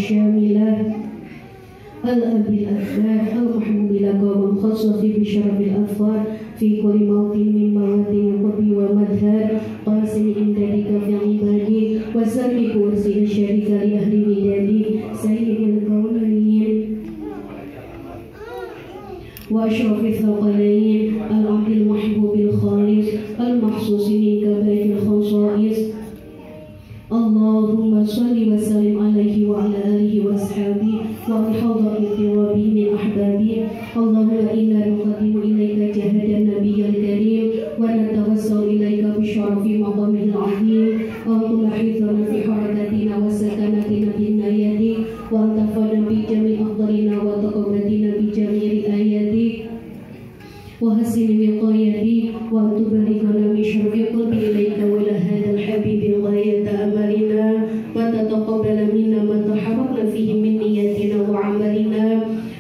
الشاملة الأبي الأكبر المحبوب لك ومخصص بشرف الأظفار في كل موطن من مواطن القرب ومظهر قاسم إمدادك في عبادي وسلم كرسي الشريك لأهل مدادي سيد الكونين وأشرف الثقلين العبد المحبوب الخالص المخصوص من كبائر الخصائص اللهم صل وسلم عليه وعلى آله وأصحابه وبحضر اقترابه من أحبابه اللهم إنا نقدم إليك جهد النبي الكريم ونتوسل إليك بشرف مقامه العظيم أن تلاحظنا في حركاتنا وسكناتنا بعنايتك وأن تفعلنا بجميع أقدارنا وتقبلنا بجميع آياتك وحسن وقايتك وأن تباركنا من شرف قلبي إليك وإلى هذا الحبيب غاية أملنا وتتقبل منا ما تحركنا فيه من نياتنا وعملنا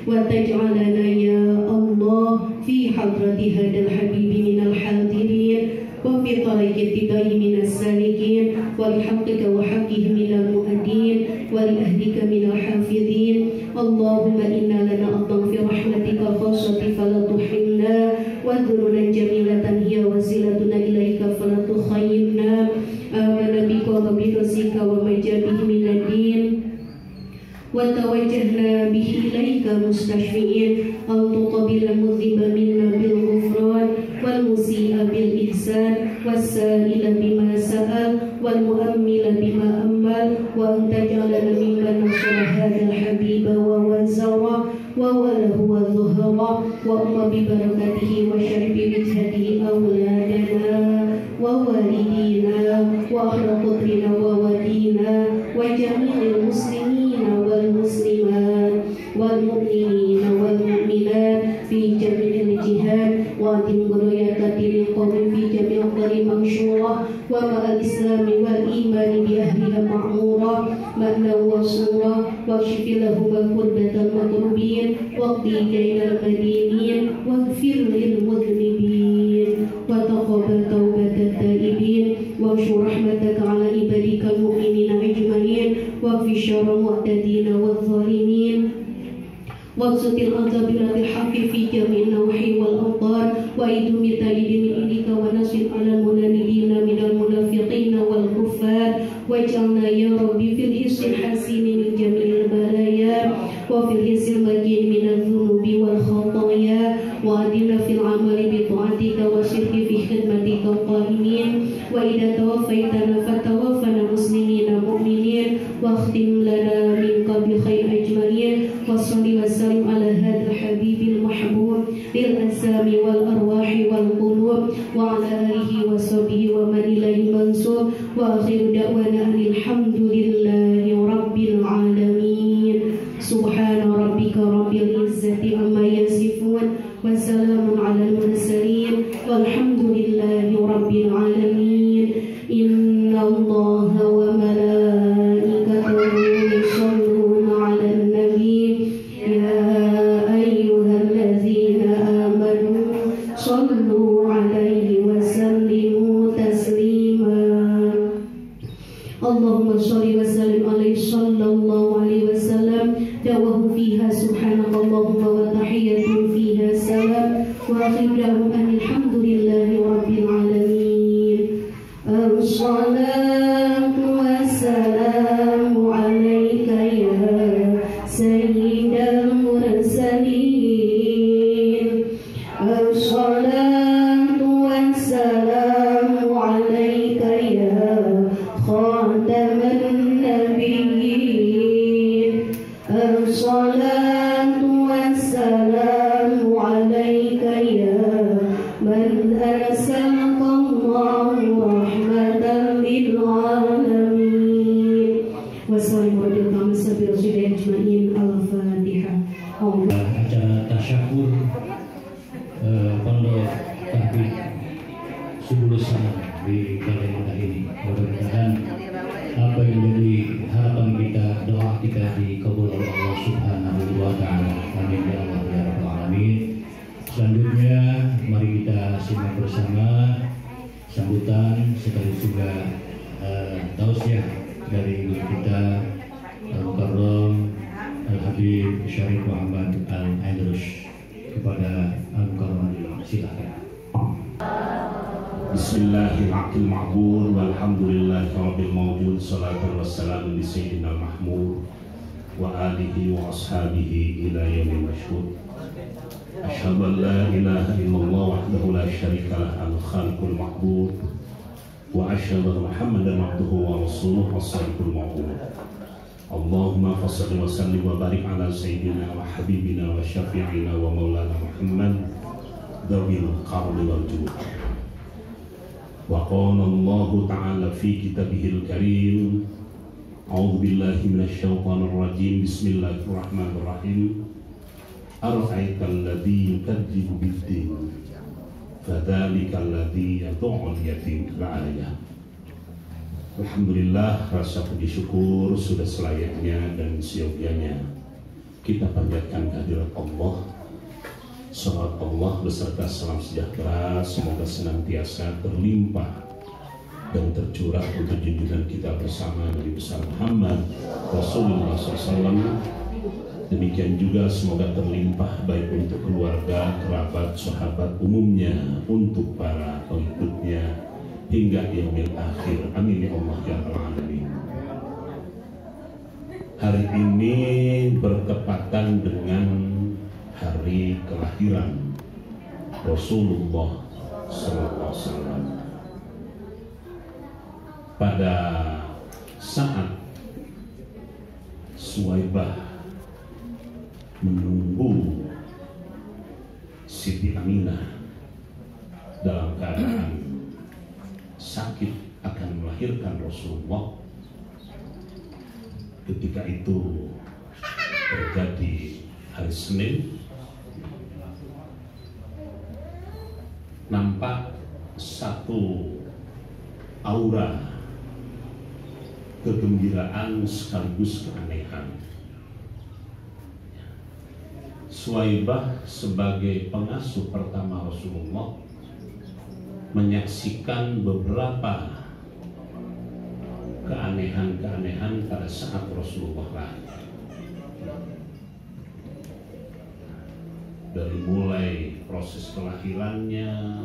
وتجعلنا يا الله في حضرة هذا الحبيب من الحاضرين وفي طريق اتباعه من السالكين ولحقك وحقه من المؤدين ولأهلك من الحافظين اللهم إنا لنا أطن في رحمتك الخاصة فلا تحرمنا وذنونا جميلة هي وسيلتنا إليك فلا تخيبنا آمنا بك وبرسلك وما جاء به من الدين وتوجهنا به إليك مستشفئين أن تقبل المذنب منا بالغفران والمسيء بالإحسان والسائل بما سأل والمؤمل بما أمل وأن تجعلنا ممن نصر هذا الحبيب ووزره ووله وظهره وأم ببركته وشرب بجهده أولادنا ووالدينا وأهل قدرنا وودينا وجميع المسلمين والمسلمات والمؤمنين والمؤمنات في جميع الجهات وأتم غاية دين القوم في جميع الطريق منشورة ومع الإسلام والإيمان بأهلها معمورة مأنا وصورة واكشف لهم الكربة المكروبين واقضي كيد المدينين واغفر للمذنبين وتقبل توبة التائبين وانشر رحمتك على عبادك المؤمنين أجمعين واكف شر المعتدين والظالمين واقصد الأنظار الحق في جميع النواحي والأمطار وأيد بتأييد من إليك ونصر على المنافقين من المنافقين والكفار واجعلنا يا ربي في الحس الحسين من جميع البلايا وفي الحس المكين من الذنوب والخطايا وأدنا في العمل بطاعتك والصدق في خدمتك القائمين وإذا توفيتنا فتوفنا مسلمين مؤمنين واختم لنا منك بخير أجمعين وصل وسلم على هذا الحبيب المحبوب للأجسام والأرواح والقلوب وعلى آله وصحبه ومن إليه منصور وآخر دعوانا أن الحمد لله رب العالمين سبحان ربك رب العزة عما يصفون وسلام على المرسلين والحمد لله رب العالمين إن الله وملائكته يصلون على النبي يا أيها الذين آمنوا صلوا عليه وسلموا تسليما اللهم صل وسلم عليه صلى الله عليه وسلم دعوه فيها سبحانك اللهم وتحية فيها سلام وآخر دعوهم أن الحمد لله رب العالمين الصلاة والسلام عليك يا سيد المرسلين الصلاة والسلام عليك يا خاتم النبيين الصلاة والسلام عليك يا من أرسلك الله رحمة للعالمين وسلم على سبيل أجمعين الفاتحة. Acara tasyakur Pondok Tahfiz Subulusan di Balai Kota ini. Mudah-mudahan apa yang menjadi harapan kita, doa kita dikabul oleh Allah Subhanahu wa Ta'ala. Amin ya Allah ya Rabbal Alamin. Selanjutnya mari kita simak bersama sambutan sekaligus juga tausiah dari guru kita Al-Mukarram Al-Habib Syarif Muhammad Al-Aidrus. Kepada Al-Mukarram, silakan. Bismillahirrahmanirrahim. Walhamdulillahirabbil mawjud. Salatan wassalamu li sayyidina Mahmud wa alihi wa ashabihi ila yaumil mashhud. Asyhadu an la ilaha illallah wahdahu la syarika lah al-khaliqul ma'bud wa asyhadu anna Muhammadan abduhu wa rasuluhu as-sadiqul ma'bud. Allahumma fassalli wa sallim wa barik ala sayyidina wa habibina wa syafi'ina wa maulana Muhammad dzawil qarni wal jud. Wa qala Allah ta'ala fi kitabihil karim, a'udzu billahi minasy syaithanir rajim, bismillahirrahmanirrahim. Ara'aital ladzi yukadzibu bid-din fadzalikal ladzi yad'ul yatim. Al-ayah. Alhamdulillah, rasa puji syukur sudah selayaknya dan seyogyanya kita panjatkan kehadirat Allah. Salawat Allah beserta salam sejahtera semoga senantiasa terlimpah dan tercurah untuk junjungan kita bersama Nabi besar Muhammad Rasulullah SAW. Demikian juga semoga terlimpah baik untuk keluarga, kerabat, sahabat umumnya, untuk para pengikutnya hingga yaumil akhir. Amin ya Allah ya rabbal alamin. Hari ini bertepatan dengan hari kelahiran Rasulullah SAW. Pada saat Suwaibah menunggu Siti Aminah dalam keadaan sakit akan melahirkan Rasulullah, ketika itu terjadi hari Senin, nampak satu aura kegembiraan sekaligus keanehan. Suwaibah sebagai pengasuh pertama Rasulullah menyaksikan beberapa keanehan-keanehan pada saat Rasulullah lahir. Dari mulai proses kelahirannya,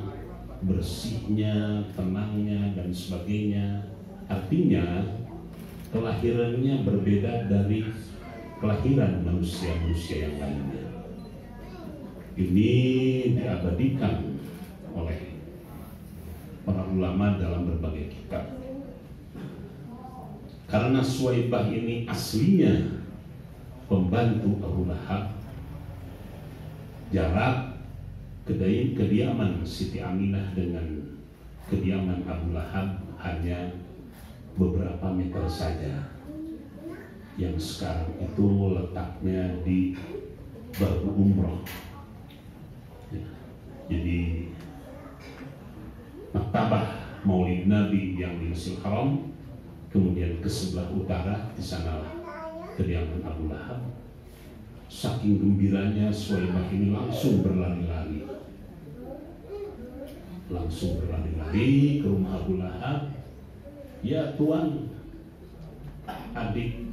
bersihnya, tenangnya, dan sebagainya. Artinya kelahirannya berbeda dari kelahiran manusia-manusia yang lainnya. Ini diabadikan oleh para ulama dalam berbagai kitab. Karena Suwaibah ini aslinya pembantu Abu Lahab, jarak kediaman Siti Aminah dengan kediaman Abu Lahab hanya beberapa meter saja, yang sekarang itu letaknya di Babu Umroh. Jadi Maktabah Maulid Nabi yang di Masjidil Haram, kemudian ke sebelah utara di sanalah kediaman Abu Lahab. Saking gembiranya Suwaibah ini langsung berlari-lari ke rumah Abu Lahab. Ya Tuan, adikmu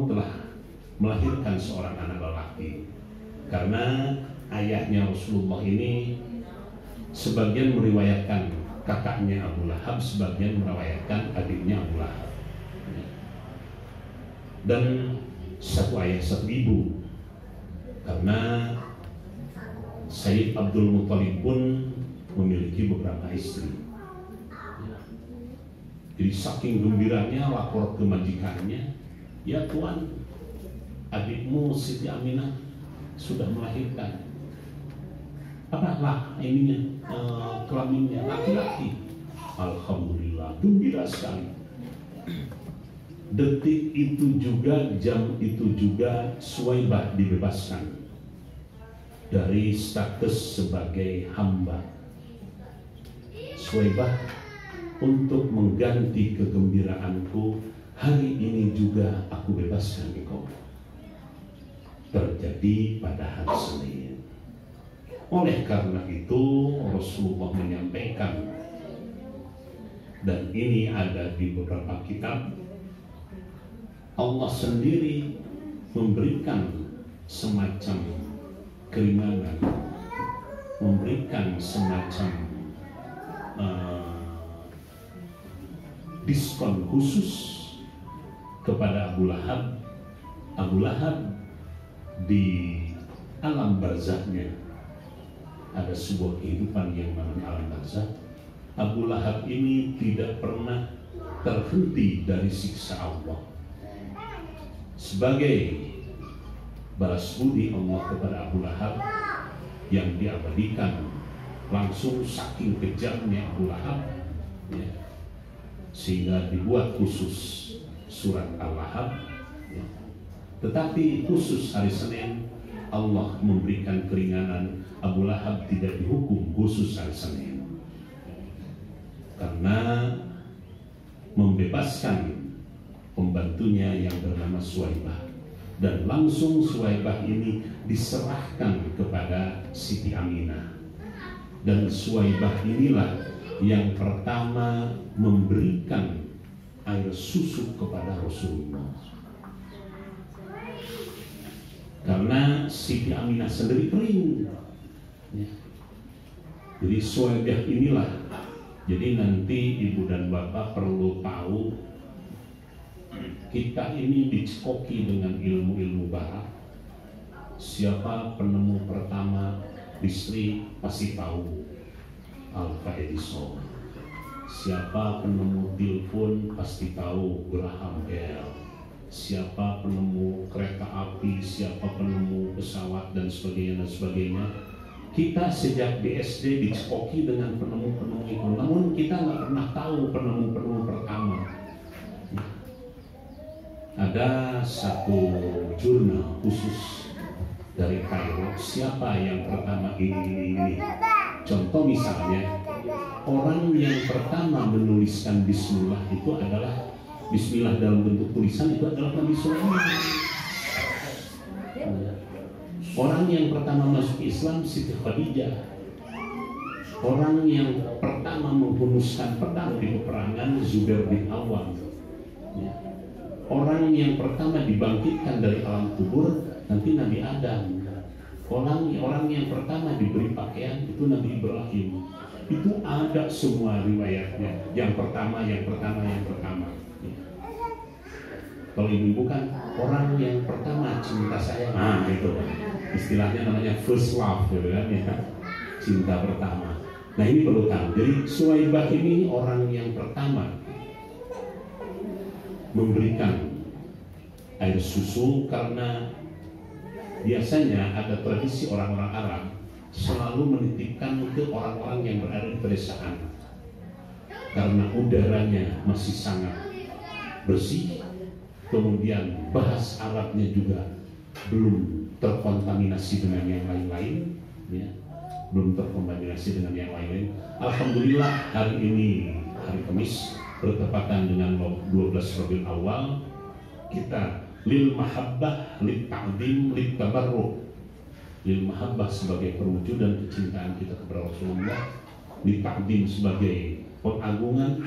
telah melahirkan seorang anak lelaki. Karena ayahnya Rasulullah ini sebagian meriwayatkan kakaknya Abu Lahab, sebagian meriwayatkan adiknya Abu Lahab. Dan satu ayah satu ibu, karena Sayyid Abdul Muttalib pun memiliki beberapa istri. Jadi saking gembiranya lapor ke majikannya, ya Tuan, adikmu Siti Aminah sudah melahirkan. Apalah ininya, kelaminnya laki-laki. Alhamdulillah, gembira sekali. Detik itu juga, jam itu juga, Suwaibah dibebaskan dari status sebagai hamba. Suwaibah, untuk mengganti kegembiraanku, hari ini juga aku bebaskan engkau. Terjadi pada hari Senin. Oleh karena itu Rasulullah menyampaikan, dan ini ada di beberapa kitab, Allah sendiri memberikan semacam keringanan, memberikan semacam diskon khusus kepada Abu Lahab. Abu Lahab di alam barzahnya ada sebuah kehidupan yang namanya alam barzah. Abu Lahab ini tidak pernah terhenti dari siksa Allah. Sebagai balas budi Allah kepada Abu Lahab yang diabadikan langsung saking kejamnya Abu Lahab, ya, sehingga dibuat khusus surat Al-Lahab, ya. Tetapi khusus hari Senin Allah memberikan keringanan, Abu Lahab tidak dihukum khusus hari Senin karena membebaskan pembantunya yang bernama Suwaibah, dan langsung Suwaibah ini diserahkan kepada Siti Aminah, dan Suwaibah inilah yang pertama memberikan air susu kepada Rasulullah, karena Siti Aminah sendiri kering, ya. Jadi Suwaibah inilah, jadi nanti ibu dan bapak perlu tahu, kita ini dicekoki dengan ilmu-ilmu barat. Siapa penemu pertama listrik pasti tahu, Alva Edison. Siapa penemu telepon pasti tahu, Graham Bell. Siapa penemu kereta api, siapa penemu pesawat, dan sebagainya dan sebagainya. Kita sejak di SD dicekoki dengan penemu-penemu itu, namun kita nggak pernah tahu penemu-penemu pertama. Ada satu jurnal khusus dari Kairo, siapa yang pertama ini. Contoh misalnya, orang yang pertama menuliskan Bismillah itu adalah Bismillah dalam bentuk tulisan itu adalah Nabi Sulaiman. Orang yang pertama masuk Islam Siti Khadijah. Orang yang pertama menghumuskan pedang di peperangan Zubair bin Awam. Ya. Orang yang pertama dibangkitkan dari alam kubur nanti Nabi Adam. Orang yang pertama diberi pakaian itu Nabi Ibrahim. Itu ada semua riwayatnya. Yang pertama. Ya. Kalau ini bukan orang yang pertama cinta saya, gitu. Istilahnya namanya first love, gitu kan, ya. Cinta pertama. Nah ini perlu tahu. Jadi Suwaibah ini orang yang pertama memberikan air susu, karena biasanya ada tradisi orang-orang Arab selalu menitipkan ke orang-orang yang berada di pedesaan karena udaranya masih sangat bersih, kemudian bahasa Arabnya juga belum terkontaminasi dengan yang lain-lain, ya, belum terkontaminasi dengan yang lain-lain. Alhamdulillah hari ini hari Kamis bertepatan dengan 12 Rabiul Awal, kita lil mahabbah, lil ta'zim, lil tabarruk. Lil mahabbah sebagai perwujudan kecintaan kita kepada Rasulullah, lil ta'zim sebagai pengagungan,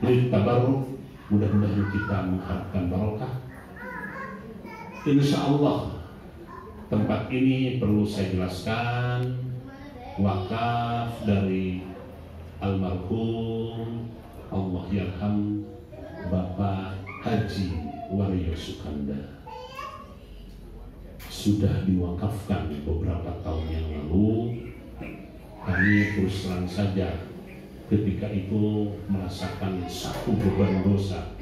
lil tabarruk mudah-mudahan kita mengharapkan barokah. Insya Allah tempat ini perlu saya jelaskan wakaf dari almarhum Allah yarham Bapak Haji Wario Sukanda, sudah diwakafkan beberapa tahun yang lalu. Kami terus terang saja ketika itu merasakan satu beban dosa,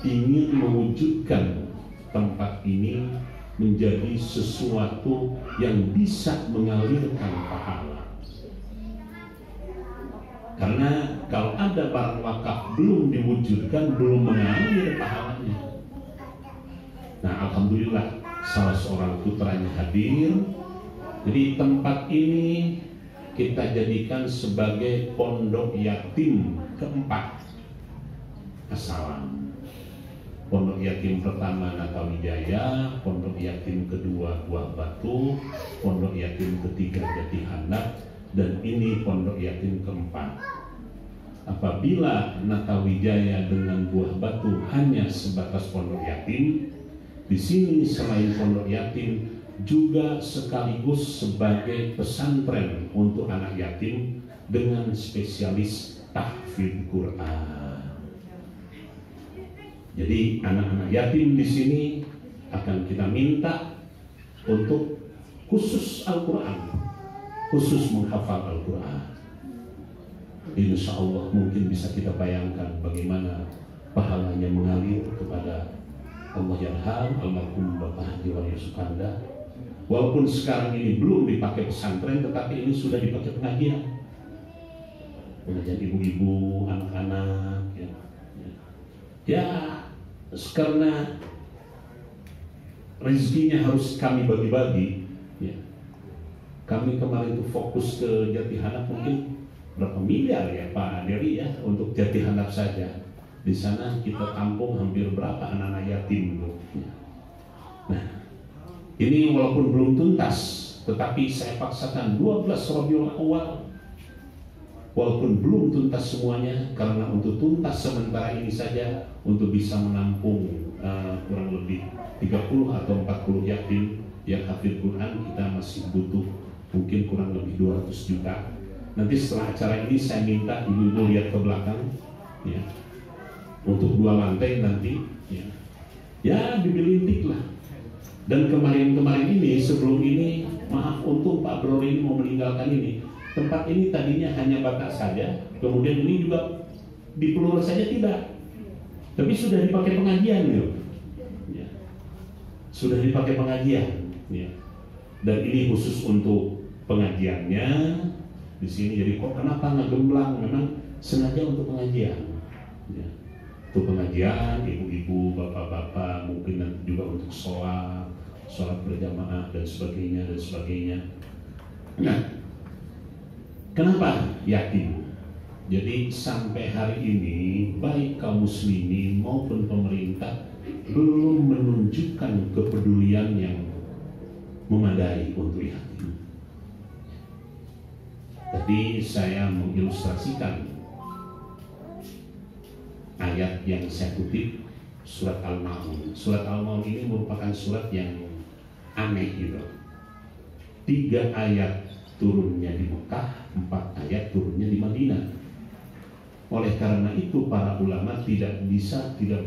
ingin mewujudkan tempat ini menjadi sesuatu yang bisa mengalirkan pahala. Karena kalau ada barang wakaf belum diwujudkan, belum mengalir pahalanya. Nah, alhamdulillah salah seorang putranya hadir. Jadi tempat ini kita jadikan sebagai pondok yatim keempat Assalam. Pondok yatim pertama Natawijaya, pondok yatim kedua Buah Batu, pondok yatim ketiga Jati Handap, dan ini pondok yatim keempat. apabila Natawijaya dengan Buah Batu hanya sebatas pondok yatim, di sini selain pondok yatim juga sekaligus sebagai pesantren untuk anak yatim dengan spesialis tahfidz Quran. Jadi anak-anak yatim di sini akan kita minta untuk khusus Al-Quran, khusus menghafal Al-Quran. Insya Allah mungkin bisa kita bayangkan bagaimana pahalanya mengalir kepada Allah Yarham almarhum Bapak Haji Walia Sukanda. Walaupun sekarang ini belum dipakai pesantren, tetapi ini sudah dipakai pengajian ibu-ibu, anak-anak, ya karena rezekinya harus kami bagi-bagi, ya. Kami kemarin itu fokus ke Jatihanap, mungkin berapa miliar ya Pak Dewi ya untuk Jatihanap saja. Di sana kita tampung hampir berapa anak-anak yatim itu. Ya. Nah, ini walaupun belum tuntas, tetapi saya paksakan 12 Rabiul Awal. Walaupun belum tuntas semuanya, karena untuk tuntas sementara ini saja untuk bisa menampung kurang lebih 30 atau 40 yatim yang hafidz Quran, kita masih butuh mungkin kurang lebih 200 juta. Nanti setelah acara ini saya minta ibu-ibu lihat ke belakang, ya, untuk 2 lantai nanti, ya dibilintik lah. Dan kemarin-kemarin ini, sebelum ini, maaf untuk Pak Bro ini mau meninggalkan ini. Tempat ini tadinya hanya batas saja, kemudian ini juga dipelur saja tidak, tapi sudah dipakai pengajian, ya. Sudah dipakai pengajian, ya. Dan ini khusus untuk pengajiannya di sini. Jadi kok kenapa nggak gemblang? Memang sengaja untuk pengajian, ya. Untuk pengajian, ibu-ibu, bapak-bapak, mungkin nanti juga untuk sholat berjamaah dan sebagainya dan sebagainya. Nah, kenapa yatim? Jadi sampai hari ini baik kaum muslimin maupun pemerintah belum menunjukkan kepedulian yang memadai untuk yatim. Tadi saya mengilustrasikan ayat yang saya kutip surat Al-Maun. Surat Al-Maun ini merupakan surat yang aneh gitu. 3 ayat turunnya di Mekah, 4 ayat turunnya di Madinah. Oleh karena itu para ulama tidak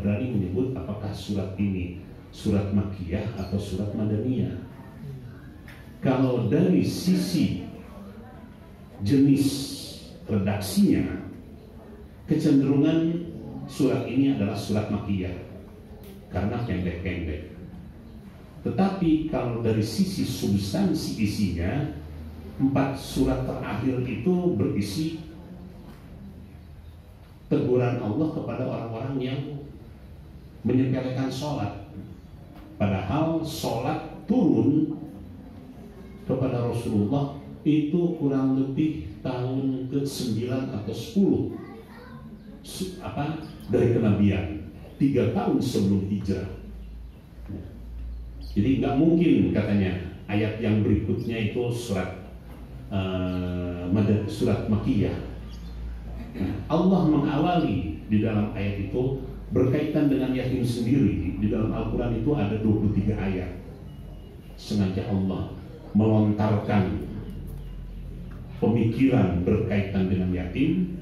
berani menyebut apakah surat ini surat Makkiyah atau surat Madaniyah. Kalau dari sisi jenis redaksinya, kecenderungan surat ini adalah surat Makkiyah karena pendek-pendek. Tetapi kalau dari sisi substansi isinya, 4 surat terakhir itu berisi teguran Allah kepada orang-orang yang menyepelekan sholat. Padahal sholat turun kepada Rasulullah itu kurang lebih tahun ke-9 atau 10 dari kenabian, 3 tahun sebelum hijrah. Jadi nggak mungkin katanya ayat yang berikutnya itu surat Makkiyah. Allah mengawali di dalam ayat itu berkaitan dengan yatim sendiri. Di dalam Al-Quran itu ada 23 ayat. Sengaja Allah melontarkan pemikiran berkaitan dengan yatim.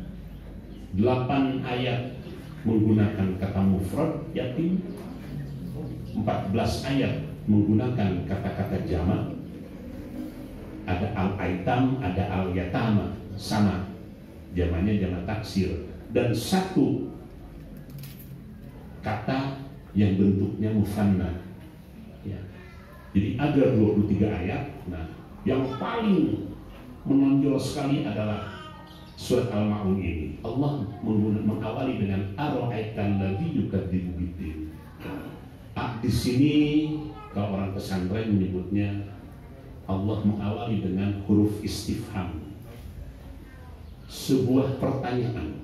8 ayat menggunakan kata mufrad yatim, 14 ayat menggunakan kata-kata jamak. Ada al-aitam, ada al-yatama, sama jamaknya jamak taksir, dan 1 kata yang bentuknya musanna, ya. Jadi ada 23 ayat. Nah, yang paling menonjol sekali adalah surat Al-Maun ini. Allah mengawali dengan ara'aital ladzi yukadzibu biddin. Di sini kalau orang pesantren menyebutnya, Allah mengawali dengan huruf istifham, sebuah pertanyaan.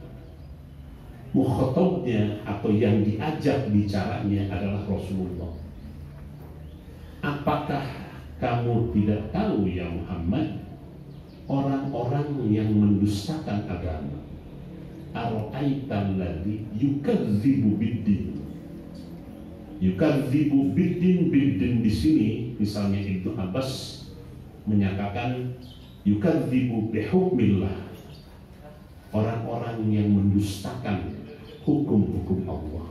Mukhatabnya atau yang diajak bicaranya adalah Rasulullah. Apakah kamu tidak tahu ya Muhammad, orang-orang yang mendustakan agama, ara'aital ladzi yukadzibu biddin. Yukadzibu biddin di sini misalnya Ibnu Abbas menyatakan yukadzibu bihukmillah, orang-orang yang mendustakan hukum-hukum Allah.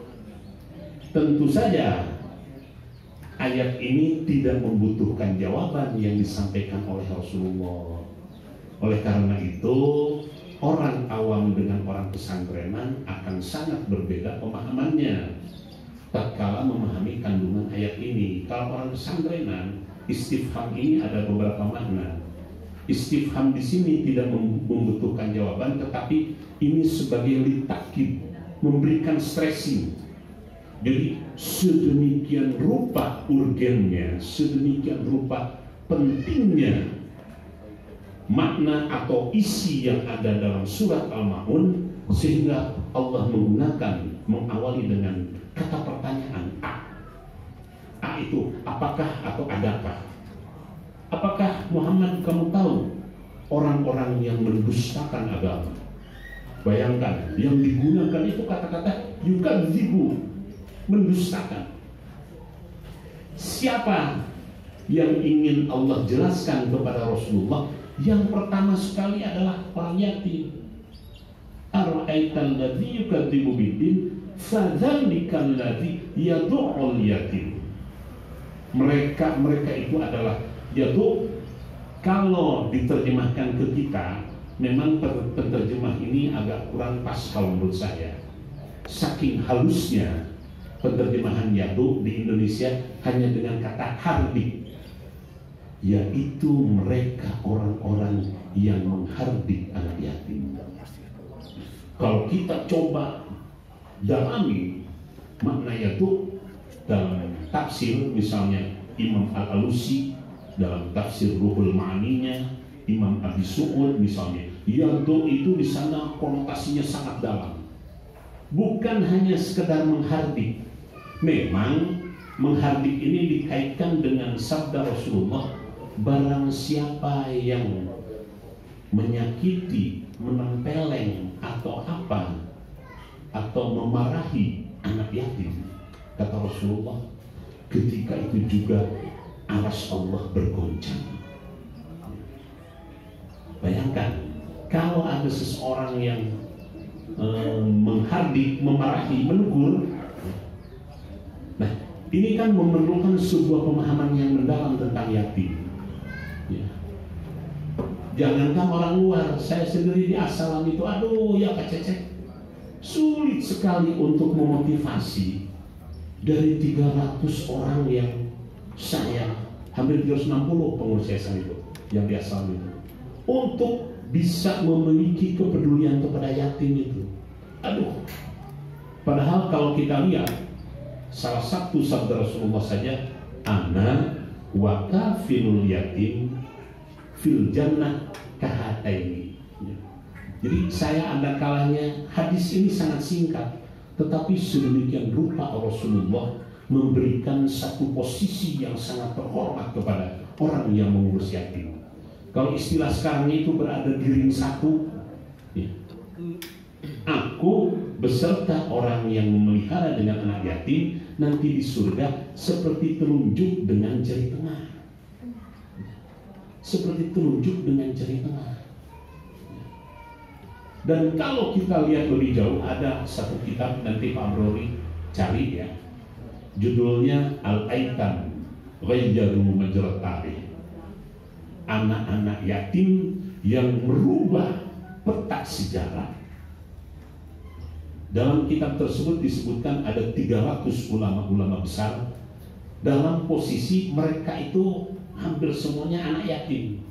Tentu saja ayat ini tidak membutuhkan jawaban yang disampaikan oleh Rasulullah. Oleh karena itu, orang awam dengan orang pesantrenan akan sangat berbeda pemahamannya tatkala memahami kandungan ayat ini. Kalau orang pesantrenan, istifham ini ada beberapa makna. Istifham di sini tidak membutuhkan jawaban, tetapi ini sebagai litakid, memberikan stressing. Jadi sedemikian rupa urgennya, sedemikian rupa pentingnya makna atau isi yang ada dalam surat Al-Ma'un, sehingga Allah mengawali dengan kata pertanyaan A itu apakah atau adakah? Apakah Muhammad kamu tahu orang-orang yang mendustakan agama? Bayangkan yang digunakan itu kata-kata yukadzibu, mendustakan. Siapa yang ingin Allah jelaskan kepada Rasulullah? Yang pertama sekali adalah orang yatim. Ara'aital ladzi yukadzibu biddin fadzalikal ladzi yad'ul yatim. Mereka itu adalah yaitu, kalau diterjemahkan ke kita, memang penerjemah ini agak kurang pas kalau menurut saya. Saking halusnya penerjemahan yadu di Indonesia hanya dengan kata hardik, yaitu mereka orang-orang yang menghardik anak yatim. Kalau kita coba dalami makna yadu dalam tafsir, misalnya Imam Al-Alusi dalam tafsir Ruhul Ma'aninya, Imam Abi Su'ud misalnya, yadu itu di sana konotasinya sangat dalam. Bukan hanya sekedar menghardik. Memang menghardik ini dikaitkan dengan sabda Rasulullah, barang siapa yang menyakiti, menempeleng atau apa, atau memarahi anak yatim, kata Rasulullah, ketika itu juga arsy Allah bergoncang. Bayangkan kalau ada seseorang yang menghardik, memarahi, menegur. Nah, ini kan memerlukan sebuah pemahaman yang mendalam tentang yatim. Ya. Jangankan orang luar, saya sendiri di Assalam itu, aduh ya Pak Cecep, sulit sekali untuk memotivasi dari 300 orang yang saya, hampir 360 pengurus yayasan itu yang di Assalam itu, untuk bisa memiliki kepedulian kepada yatim itu. Aduh, padahal kalau kita lihat salah satu sabda Rasulullah saja, ana wa kafilul yatim fil jannah kahataini. Jadi saya ada kalanya, hadis ini sangat singkat, tetapi sedemikian rupa Rasulullah memberikan satu posisi yang sangat terhormat kepada orang yang mengurus yatim. Kalau istilah sekarang itu berada di ring satu, ya. Aku beserta orang yang memelihara dengan anak yatim nanti di surga seperti telunjuk dengan jari tengah. Seperti telunjuk dengan jari tengah. Dan kalau kita lihat lebih jauh, ada satu kitab, nanti Pak Brori cari ya, judulnya Al-Aitam Ghayyaru Majrat Tarikh. Anak-anak yatim yang merubah peta sejarah. Dalam kitab tersebut disebutkan ada 300 ulama-ulama besar. Dalam posisi mereka itu hampir semuanya anak yatim.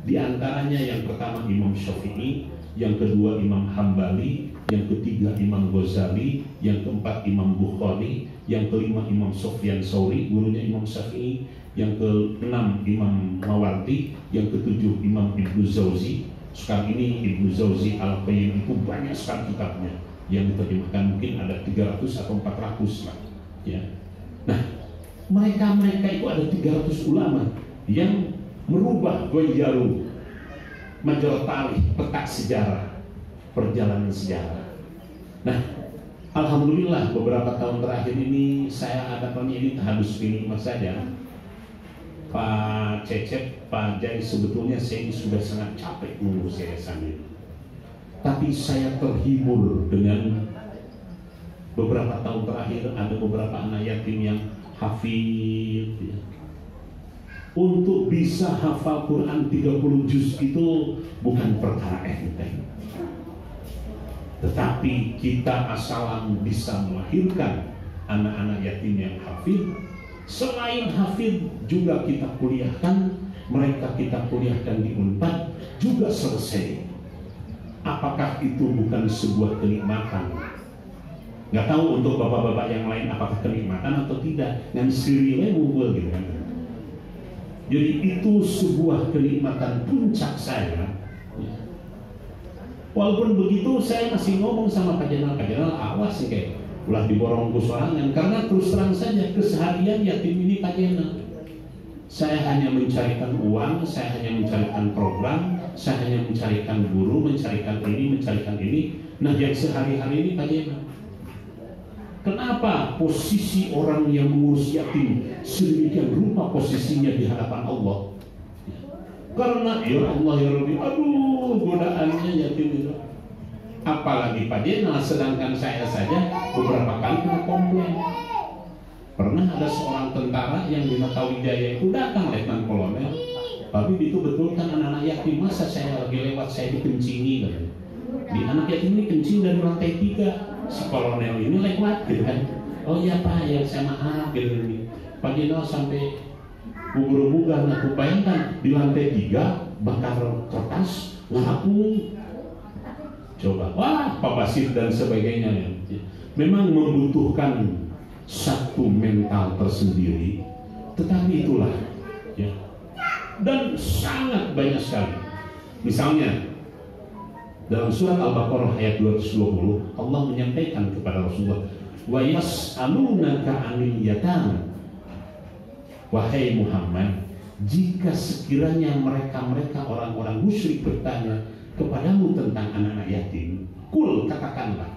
Di antaranya yang pertama Imam Syafi'i, yang kedua Imam Hambali, yang ketiga Imam Ghazali, yang keempat Imam Bukhari, yang kelima Imam Sufyan Tsauri, gurunya Imam Syafi'i, yang keenam Imam Mawardi, yang ketujuh Imam Ibnu Jauzi. Sekarang ini Ibnu Jauzi Al-Qayyim itu banyak sekali kitabnya yang diterjemahkan, mungkin ada 300 atau 400 lah ya. Nah, mereka itu ada 300 ulama yang merubah Ghayyaru Majrat Tarikh, peta sejarah. perjalanan sejarah. Nah, alhamdulillah beberapa tahun terakhir ini saya adakan ini harus nikmat saja. Pak Cecep, Pak Jai, sebetulnya saya sudah sangat capek mengurus yayasan ini. Tapi saya terhibur dengan beberapa tahun terakhir ada beberapa anak yatim yang hafid ya. Untuk bisa hafal Quran 30 juz itu bukan perkara enteng. Tetapi kita asalan bisa melahirkan anak-anak yatim yang hafid. Selain hafid juga kita kuliahkan, mereka kita kuliahkan di Unpad juga selesai. Apakah itu bukan sebuah kenikmatan? Nggak tahu untuk bapak-bapak yang lain apakah kenikmatan atau tidak. Yang sirinya ngumpul gitu kan. Jadi itu sebuah kenikmatan puncak saya. Walaupun begitu saya masih ngomong sama Pak Jenderal awas sih kayak ulah diborong ke sorangan, karena terus terang saja keseharian yatim ini Pak Jenderal. Saya hanya mencarikan uang, saya hanya mencarikan program, saya hanya mencarikan guru, mencarikan ini. Nah yang sehari-hari ini Pak Jenderal. Kenapa posisi orang yang mengurus yatim sedemikian rupa posisinya di hadapan Allah? Karena ya Allah ya Rabbi, aduh godaannya yatim itu. Apalagi Pak Jenderal, sedangkan saya saja beberapa kali kena komplain. Pernah ada seorang tentara yang di Matawijaya itu datang letnan kolonel, tapi itu betulkan anak-anak yatim, masa saya lagi lewat saya dikencingi kan? Di anak yatim ini kencing dari lantai 3, si kolonel ini lewat gitu kan? Oh iya Pak, ya saya maaf gitu nih. Pak Jenderal sampai bugar-bugar, aku bayangkan di lantai 3 bakar kertas, ngapung. Coba, wah, Pak Basir dan sebagainya ya. Memang membutuhkan satu mental tersendiri, tetapi itulah ya. Dan sangat banyak sekali. Misalnya dalam surat Al-Baqarah ayat 220 Allah menyampaikan kepada Rasulullah, wa yas'alunaka 'anil yatama. Wahai Muhammad, jika sekiranya mereka orang-orang musyrik bertanya kepadamu tentang anak-anak yatim, kul, katakanlah,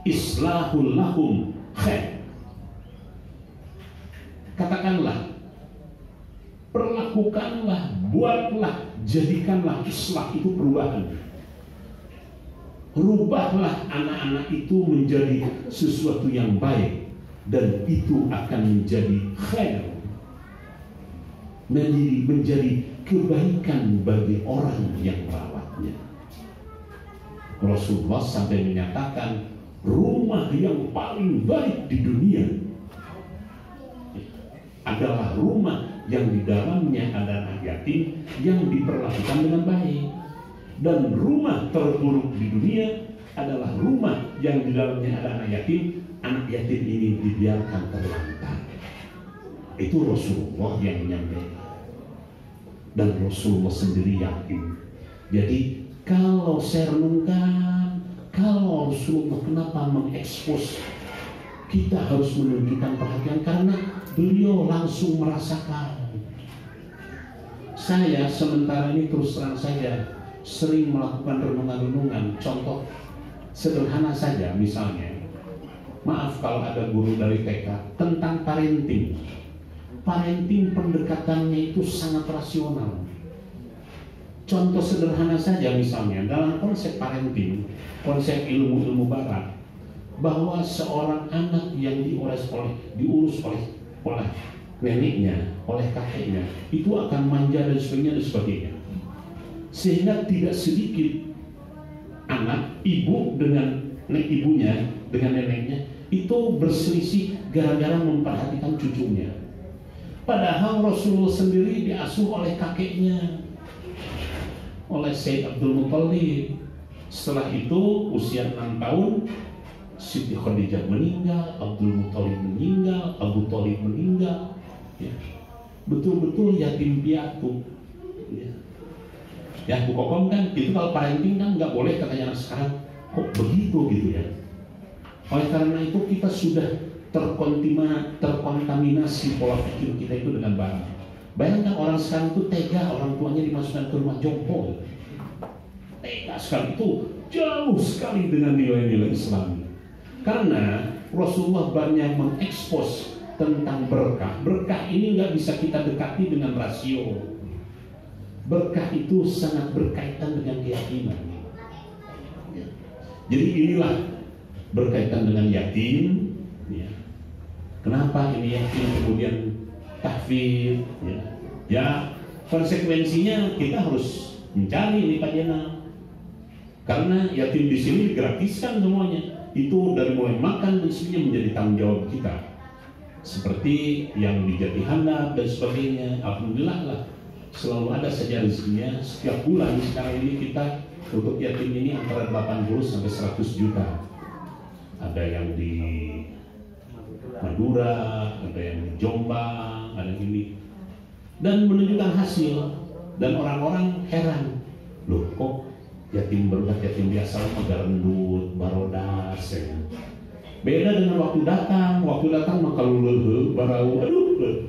islahul lahum khair. Katakanlah, perlakukanlah, buatlah, jadikanlah islah itu perubahan. Rubahlah anak-anak itu menjadi sesuatu yang baik, dan itu akan menjadi khair, menjadi kebaikan bagi orang yang merawatnya. Rasulullah sampai menyatakan rumah yang paling baik di dunia adalah rumah yang di dalamnya ada anak yatim yang diperlakukan dengan baik, dan rumah terburuk di dunia adalah rumah yang di dalamnya ada anak yatim ini dibiarkan terlantar. Itu Rasulullah yang menyampaikan. Dan Rasulullah sendiri yakin. Jadi kalau saya renungkan, kalau Rasulullah kenapa mengekspos, kita harus menunjukkan perhatian karena beliau langsung merasakan. Saya sementara ini terus terang saja sering melakukan renungan-renungan. Contoh sederhana saja, misalnya, maaf kalau ada guru dari TK tentang parenting. Parenting pendekatannya itu sangat rasional. Contoh sederhana saja misalnya dalam konsep parenting, konsep ilmu-ilmu barat, bahwa seorang anak yang diurus oleh neneknya, oleh kakeknya, itu akan manja dan sebagainya. Sehingga tidak sedikit anak ibu dengan ibunya dengan neneknya itu berselisih gara-gara memperhatikan cucunya. Padahal Rasulullah sendiri diasuh oleh kakeknya, oleh Sayyid Abdul Muttalib. Setelah itu usia 6 tahun Siti Khadijah meninggal, Abdul Muttalib meninggal, Abu Thalib meninggal ya. Betul-betul yatim piatu ya. Ya Bu Kokom kan, itu kalau parenting kan nggak boleh katanya anak sekarang. Kok begitu gitu ya. Oleh karena itu kita sudah terkontaminasi pola pikir kita itu dengan barat. Bayangkan orang sekarang itu tega orang tuanya dimasukkan ke rumah jompo. Tega sekali, itu jauh sekali dengan nilai-nilai Islami. Karena Rasulullah banyak mengekspos tentang berkah. Berkah ini nggak bisa kita dekati dengan rasio. Berkah itu sangat berkaitan dengan keyakinan. Jadi inilah berkaitan dengan yatim. Ya. Kenapa ini yatim kemudian tahfidz? Ya, konsekuensinya kita harus mencari ini Pak Jenal. Karena yatim di sini digratiskan semuanya. Itu dari mulai makan dan sebagainya menjadi tanggung jawab kita. Seperti yang di Jati Handap dan sebagainya. Alhamdulillah lah, selalu ada saja rezekinya. Setiap bulan sekarang ini kita untuk yatim ini antara 80 sampai 100 juta. Ada yang di Madura, ada yang di Jombang, ada yang ini. Dan menunjukkan hasil. Dan orang-orang heran, loh kok yatim berulat, yatim biasa agak rendut, barodas ya. Beda dengan waktu datang maka luluh, barau, aduh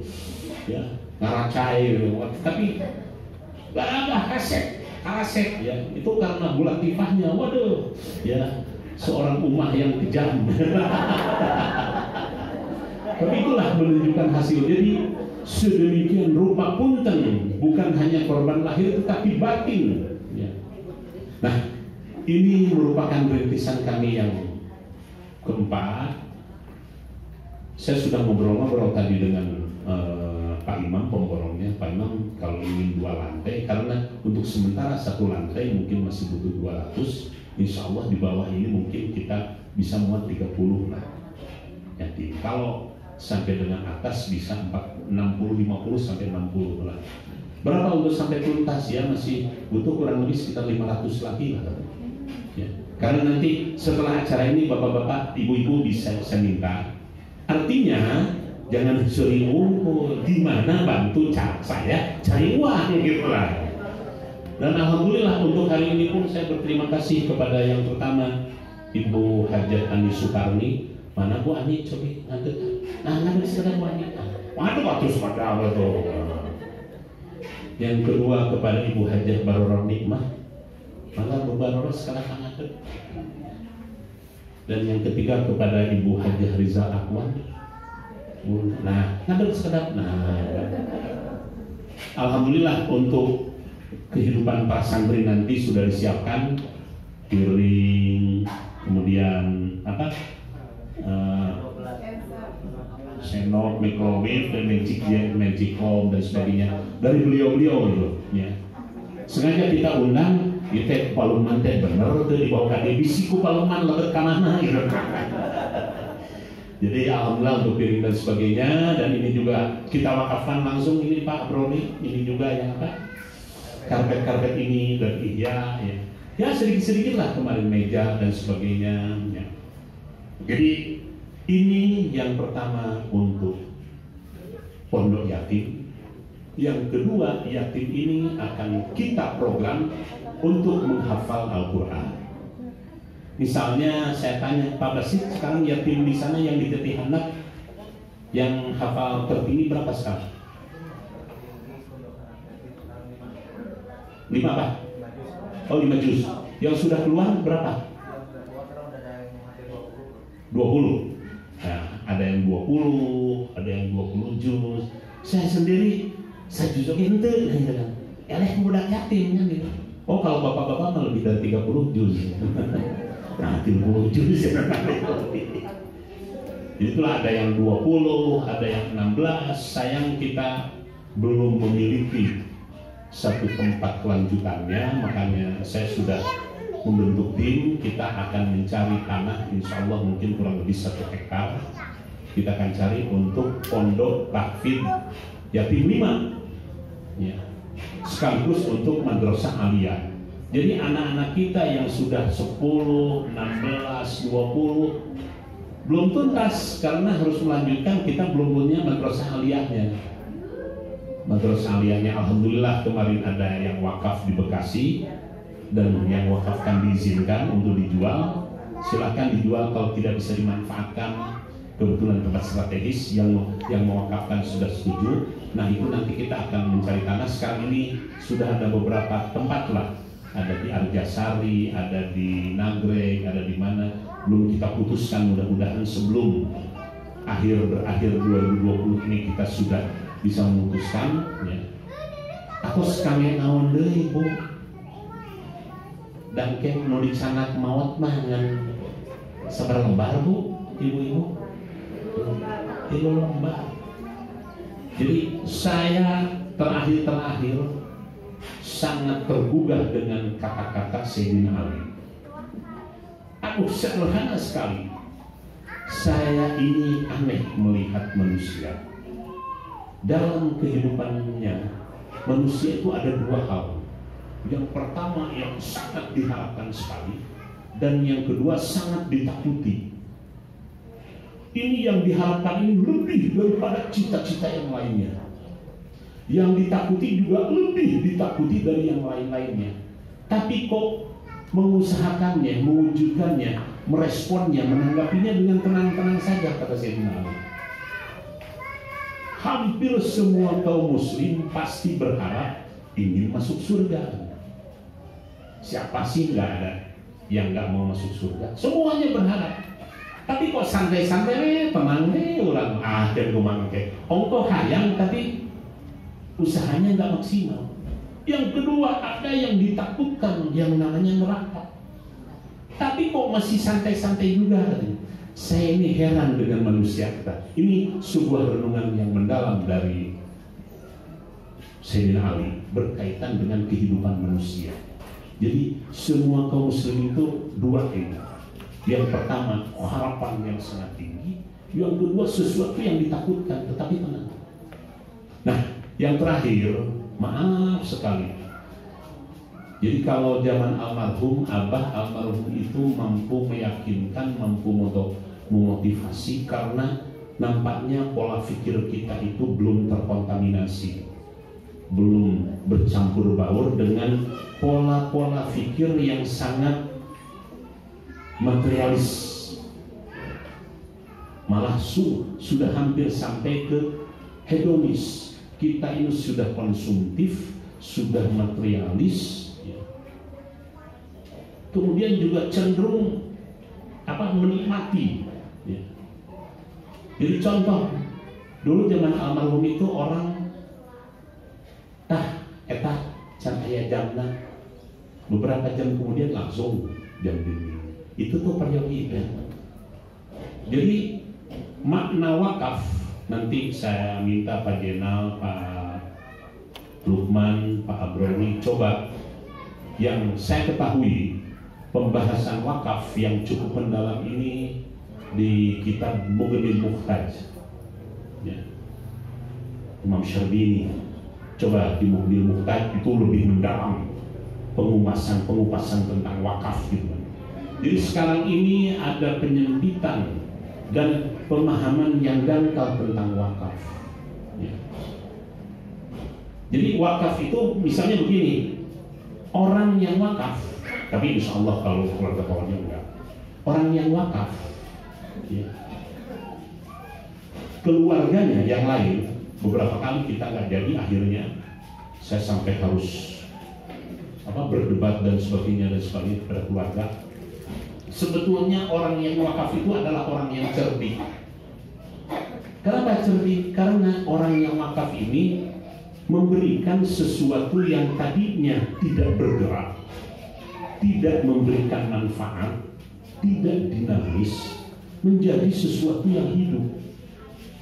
ya, ngaracai tapi gak ada asek ya, itu karena bulatifahnya, waduh ya, seorang umah yang kejam. Tapi itulah menunjukkan hasil. Jadi sedemikian rupa punten, bukan hanya korban lahir tetapi batin ya. Nah, ini merupakan rintisan kami yang keempat. Saya sudah ngobrol-ngobrol tadi dengan Pak Imam pemborongnya. Pak Imam kalau ingin 2 lantai, karena untuk sementara 1 lantai mungkin masih butuh 200. Insya Allah di bawah ini mungkin kita bisa muat 30 lah. Jadi kalau sampai dengan atas bisa 60, 50 sampai 60 lah. Berapa untuk sampai tuntas ya, masih butuh kurang lebih sekitar 500 lagi lah ya. Karena nanti setelah acara ini bapak-bapak, ibu-ibu bisa saya minta, artinya jangan sering gimana bantu saya cari uang gitu lah. Dan alhamdulillah untuk hari ini pun saya berterima kasih kepada yang pertama Ibu Hajat Ani Sukarni. Mana Bu Ani coba ngadeg, ngadeg sekarang Bu Ani, waduh waktu sepada tuh. Yang kedua kepada Ibu Hajah Barorah Nikmah, maka Bu Barorah sekarang ngadeg. Dan yang ketiga kepada Ibu Hajah Rizal Akwan, nah ngadeg sekedap. Nah, alhamdulillah untuk kehidupan para santri nanti sudah disiapkan piring, kemudian apa? Senok, microwave, dan magicom dan sebagainya dari beliau-beliau gitu ya. Sengaja kita undang kita paluman teh bener tuh dibawa ke bisiku paluman lebet ke mana gitu. Jadi alhamdulillah untuk piring dan sebagainya. Dan ini juga kita wakafkan langsung ini Pak Broni, ini juga yang apa? Karpet-karpet ini dari ya. Ya sedikit-sedikit lah kemarin meja dan sebagainya ya. Jadi ini yang pertama untuk pondok yatim. Yang kedua, yatim ini akan kita program untuk menghafal Al-Quran. Misalnya saya tanya Pak Basit, sekarang yatim di sana yang di Jati Handap yang hafal tertinggi berapa sekarang? 5 Pak? Oh 5 juz. Yang sudah keluar berapa? 20. Nah, ada yang 20, ada yang 20 juz. Saya sendiri, saya juzuk ente gitu kan. Eleh budak yatim kan gitu. Oh kalau bapak-bapak mah lebih dari 30 juz. Nah, 30 juz ya. Jadi itulah ada yang 20, ada yang 16. Sayang kita belum memiliki satu tempat kelanjutannya, makanya saya sudah membentuk tim. Kita akan mencari tanah, insya Allah mungkin kurang lebih 1 hektar. Kita akan cari untuk pondok tahfidz yatim 5 ya, sekaligus untuk madrasah aliyah. Jadi anak-anak kita yang sudah 10, 16, 20 belum tuntas karena harus melanjutkan, kita belum punya madrasah aliyahnya. Madrasah aliyahnya alhamdulillah kemarin ada yang wakaf di Bekasi, dan yang wakafkan diizinkan untuk dijual. Silahkan dijual kalau tidak bisa dimanfaatkan, kebetulan tempat strategis yang mewakafkan sudah setuju. Nah itu nanti kita akan mencari tanah. Sekarang ini sudah ada beberapa tempat lah ada di Arjasari, ada di Nagreg, ada di mana, belum kita putuskan. Mudah-mudahan sebelum berakhir 2020 ini kita sudah bisa memutuskan ya. Aku sekalian naon deui Bu, dan ke nu dicanak maot mah ngan sabar lembar Bu, ibu-ibu 3 lembar. Jadi saya terakhir sangat tergugah dengan kata-kata Sayyidina Ali. Aku sederhana sekali. Saya ini aneh melihat manusia. Dalam kehidupannya, manusia itu ada 2 hal. Yang pertama yang sangat diharapkan sekali, dan yang kedua sangat ditakuti. Ini yang diharapkan ini lebih daripada cita-cita yang lainnya. Yang ditakuti juga lebih ditakuti dari yang lain-lainnya. Tapi kok mengusahakannya, mewujudkannya, meresponnya, menanggapinya dengan tenang-tenang saja, kata Sayyidina Ali. Hampir semua kaum muslim pasti berharap ingin masuk surga. Siapa sih nggak ada yang nggak mau masuk surga? Semuanya berharap. Tapi kok santai-santai tenang ulang dan kumangke. Ongko hayang tapi usahanya nggak maksimal. Yang kedua, ada yang ditakutkan yang namanya neraka. Tapi kok masih santai-santai juga? Saya ini heran dengan manusia kita. Ini sebuah renungan yang mendalam dari Sayyidina Ali berkaitan dengan kehidupan manusia. Jadi semua kaum muslim itu 2 ini. Yang pertama, harapan yang sangat tinggi. Yang kedua, sesuatu yang ditakutkan tetapi tenang. Nah, yang terakhir, maaf sekali. Jadi kalau zaman almarhum, Abah almarhum itu mampu meyakinkan, mampu memotivasi, karena nampaknya pola pikir kita itu belum terkontaminasi, belum bercampur baur dengan pola-pola pikir yang sangat materialis, malah sudah hampir sampai ke hedonis. Kita ini sudah konsumtif, sudah materialis ya. Kemudian juga cenderung menikmati ya. Jadi contoh, dulu zaman almarhum itu orang can aya jamna, beberapa jam kemudian langsung jam dini. Itu tuh prioritas. Jadi makna wakaf, nanti saya minta Pak Jenal, Pak Lukman, Pak Abroni coba. Yang saya ketahui pembahasan wakaf yang cukup mendalam ini di kitab Mughnil Muhtaj ya. Imam Syarbini. Coba di Mughnil Muhtaj itu lebih mendalam pengupasan tentang wakaf gitu. Jadi sekarang ini ada penyempitan dan pemahaman yang dangkal tentang wakaf ya. Jadi wakaf itu misalnya begini, orang yang wakaf, tapi insya Allah kalau keluarga kawannya enggak, orang yang wakaf ya, keluarganya yang lain, beberapa kali kita nggak jadi, akhirnya saya sampai harus berdebat dan sebagainya kepada keluarga. Sebetulnya orang yang wakaf itu adalah orang yang cerdik. Kenapa cerdik? Karena orang yang wakaf ini memberikan sesuatu yang tadinya tidak bergerak, tidak memberikan manfaat, tidak dinamis, menjadi sesuatu yang hidup.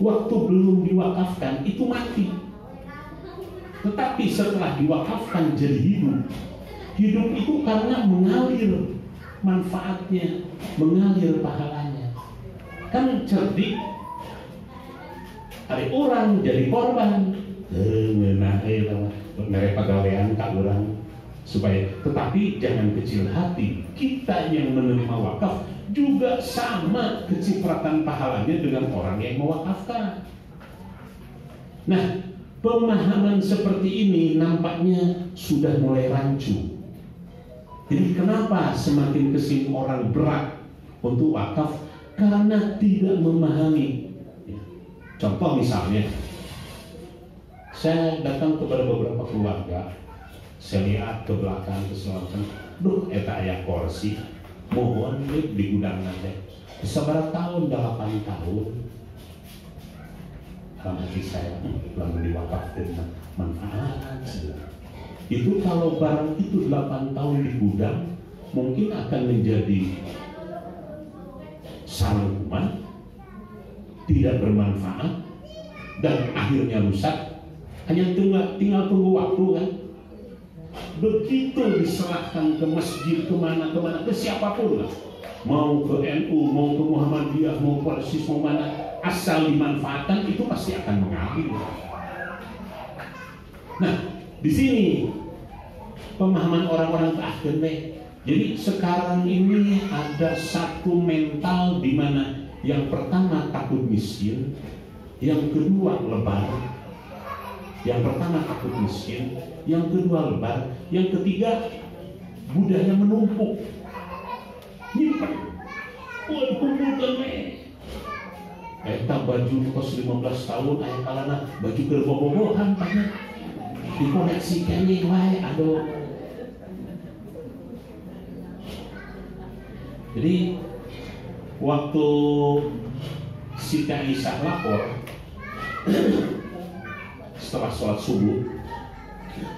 Waktu belum diwakafkan itu mati, tetapi setelah diwakafkan jadi hidup. Hidup itu karena mengalir manfaatnya, mengalir pahalanya. Kan cerdik, ada orang jadi korban, mereka pegawaian tak orang supaya. Tetapi jangan kecil hati, kita yang menerima wakaf juga sama kecipratan pahalanya dengan orang yang mewakafkan. Nah, pemahaman seperti ini nampaknya sudah mulai rancu. Jadi kenapa semakin kesini orang berat untuk wakaf? Karena tidak memahami. Contoh misalnya, saya datang kepada beberapa keluarga, Saya lihat ke belakang ke selatan, duh eta aya kursi, mohon di gudang nanti. Seberapa tahun? 8 tahun. Dalam hati saya, lalu diwakafkan manfaat. Itu kalau barang itu 8 tahun di gudang, mungkin akan menjadi sarungan, tidak bermanfaat, dan akhirnya rusak. Hanya tinggal tunggu waktu kan. Begitu diserahkan ke masjid, kemana, ke siapapun lah, mau ke NU, mau ke Muhammadiyah, mau ke Persis, mau mana, asal dimanfaatkan itu pasti akan mengambil. Nah, di sini pemahaman orang-orang terakhir nih. Jadi sekarang ini ada satu mental di mana yang pertama takut miskin, yang kedua lebar. Yang pertama takut miskin, yang kedua lebar, yang ketiga budaya menumpuk. Nyimpen, kumpulkan eta baju kos 15 tahun, aya kalana baju gerbobogohan tanya dikoleksi kayaknya wae, aduh. Jadi waktu Siti Aisyah lapor setelah sholat subuh,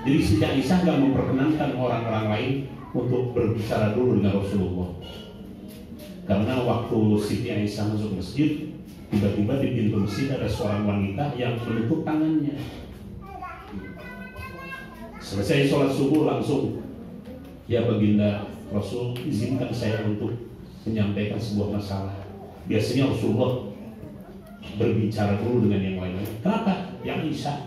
jadi Siti Aisyah nggak memperkenankan orang-orang lain untuk berbicara dulu dengan Rasulullah, karena waktu Siti Aisyah masuk masjid, tiba-tiba di pintu masjid ada seorang wanita yang menutup tangannya. Selesai sholat subuh langsung, ya baginda Rasul, izinkan saya untuk menyampaikan sebuah masalah. Biasanya Rasulullah berbicara dulu dengan yang lain. Kenapa? Yang Aisyah,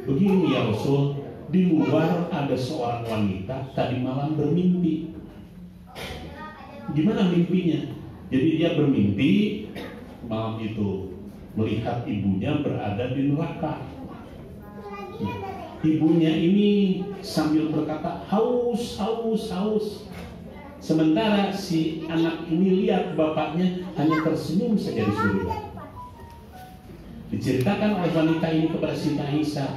begini ya Rasul, di luar ada seorang wanita tadi malam bermimpi. Gimana mimpinya? Jadi dia bermimpi malam itu melihat ibunya berada di neraka. Ibunya ini sambil berkata haus, haus, haus. Sementara si anak ini lihat bapaknya hanya tersenyum saja di surga. Diceritakan oleh wanita ini kepada Siti Aisyah,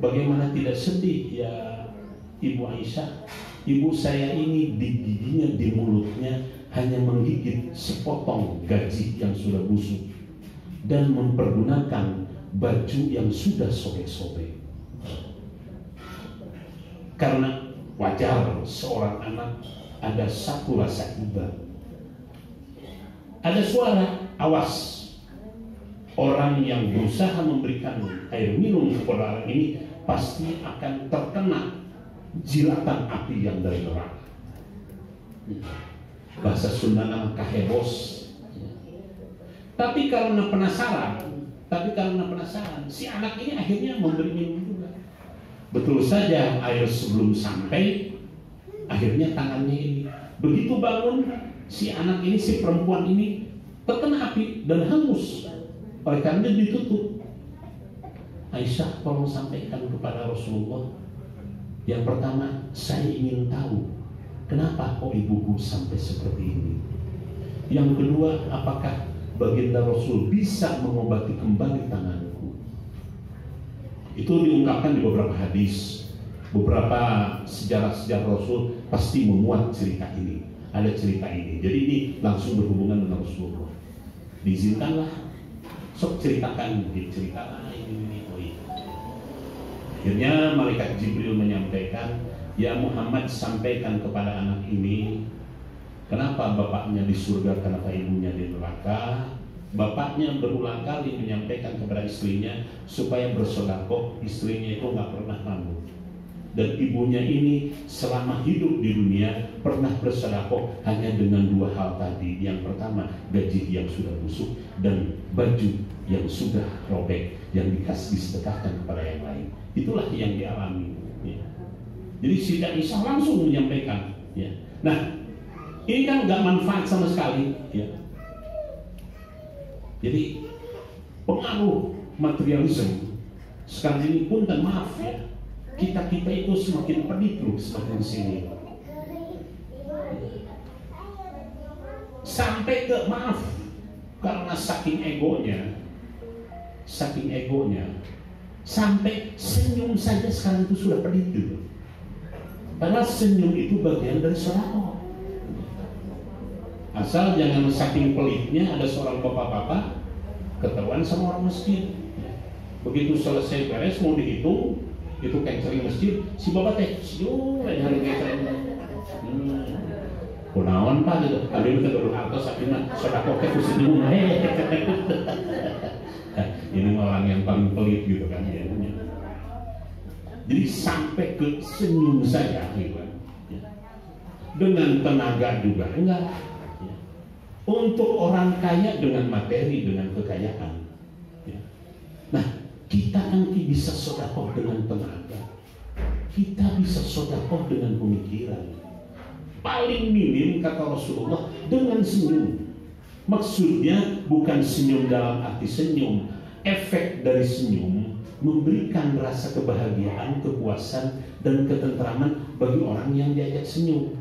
bagaimana tidak sedih ya Ibu Aisyah, ibu saya ini di giginya, di mulutnya hanya menggigit sepotong gaji yang sudah busuk dan mempergunakan baju yang sudah sobek-sobek. Karena wajar seorang anak ada satu rasa iba. Ada suara, awas. Orang yang berusaha memberikan air minum kepada orang ini pasti akan terkena jilatan api yang dari neraka. Bahasa Sunda nama kahebos. Tapi karena penasaran, si anak ini akhirnya memberi minum juga. Betul saja air sebelum sampai, akhirnya tangannya ini begitu bangun, si anak ini, si perempuan ini terkena api dan hangus. Oleh karena ditutup. Aisyah tolong sampaikan kepada Rasulullah. Yang pertama, saya ingin tahu kenapa kok ibuku sampai seperti ini. Yang kedua, apakah baginda Rasul bisa mengobati kembali tanganku? Itu diungkapkan di beberapa hadis. Beberapa sejarah-sejarah Rasul pasti memuat cerita ini. Ada cerita ini. Jadi ini langsung berhubungan dengan Rasulullah. Diizinkanlah, sok ceritakan, ceritakan ini. Oh iya. Akhirnya malaikat Jibril menyampaikan, ya Muhammad, sampaikan kepada anak ini, kenapa bapaknya di surga, kenapa ibunya di neraka. Bapaknya berulang kali menyampaikan kepada istrinya supaya bersedekah, istrinya itu nggak pernah mampu. Dan ibunya ini selama hidup di dunia pernah bersedekah hanya dengan dua hal tadi. Yang pertama, gaji yang sudah busuk dan baju yang sudah robek yang disedekahkan kepada yang lain. Itulah yang dialami. Ya. Jadi Siti Aisyah langsung menyampaikan. Ya. Nah, ini kan nggak manfaat sama sekali. Ya. Jadi pengaruh materialisme sekarang ini pun, dan maaf ya, kita itu semakin pedih semakin sini. Sampai ke maaf, karena saking egonya, sampai senyum saja sekarang itu sudah pedih. Padahal senyum itu bagian dari sedekah. Asal jangan saking pelitnya ada seorang bapak-bapak ketahuan sama orang masjid. Begitu selesai beres mau dihitung, itu canceling masjid, si bapak teh, siu, lain hari canceling. Kunaon pak gitu, ada yang kedua hartos, akhirnya sedekah teh senyum. Ini orang yang paling pelit gitu kan ya. Jadi sampai ke senyum saja gitu kan. Dengan tenaga juga enggak. Untuk orang kaya dengan materi, dengan kekayaan. Nah, kita nanti bisa sedekah dengan tenaga. Kita bisa sedekah dengan pemikiran. Paling minim kata Rasulullah dengan senyum. Maksudnya bukan senyum dalam arti senyum. Efek dari senyum memberikan rasa kebahagiaan, kepuasan, dan ketentraman bagi orang yang diajak senyum.